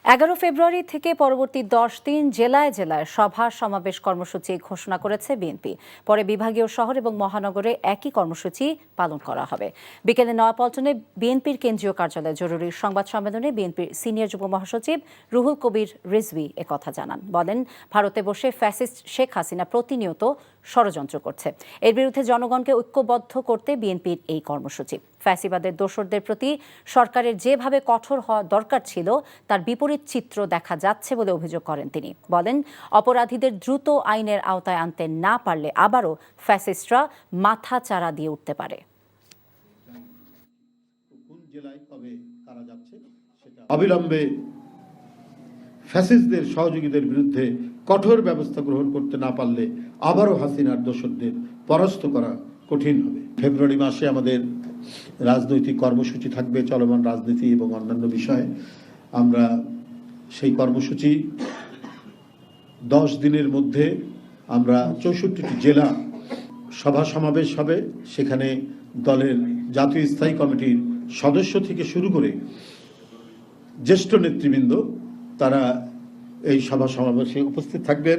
11 ফেব্রুয়ারি থেকে পরবর্তী 10 দিন জেলায় জেলায় সভা সমাবেশ কর্মসূচি ঘোষণা করেছে বিএনপি। পরে বিভাগীয় শহর এবং মহানগরে একই কর্মসূচি পালন করা হবে। বিকেলে নয়াপল্টনে বিএনপির কেন্দ্রীয় কার্যালয়ে জরুরি সংবাদ সম্মেলনে বিএনপির সিনিয়র যুগ্ম মহাসচিব রুহুল কবির রিজভী একথা জানান। বলেন, ভারতে বসে ফ্যাসিস্ট শেখ হাসিনা প্রতিনিয়ত ষড়যন্ত্র করছে। এর বিরুদ্ধে জনগণকে ঐক্যবদ্ধ করতে বিএনপির এই কর্মসূচি। ফ্যাসিবাদের দোসরদের প্রতি সরকারের যেভাবে কঠোর হওয়া দরকার ছিল তার বিপরীত চিত্র দেখা যাচ্ছে বলে অভিযোগ করেন তিনি। বলেন, অপরাধীদের দ্রুত আইনের আওতায় আনতে না পারলে আবারও ফ্যাসিস্টরা মাথা চারা দিয়ে উঠতে পারে। অবিলম্বে ফ্যাসিস্টদের সহযোগীদের বিরুদ্ধে কঠোর ব্যবস্থা গ্রহণ করতে না পারলে আবারও হাসিনার দোসরদের পরাস্ত করা কঠিন হবে। ফেব্রুয়ারি মাসে আমাদের রাজনৈতিক কর্মসূচি থাকবে, চলমান রাজনীতি এবং অন্যান্য বিষয়ে। আমরা সেই কর্মসূচি 10 দিনের মধ্যে আমরা 64টি জেলা সভা সমাবেশ হবে। সেখানে দলের জাতীয় স্থায়ী কমিটির সদস্য থেকে শুরু করে জ্যেষ্ঠ নেতৃবৃন্দ তারা এই সভা সমাবেশে উপস্থিত থাকবেন।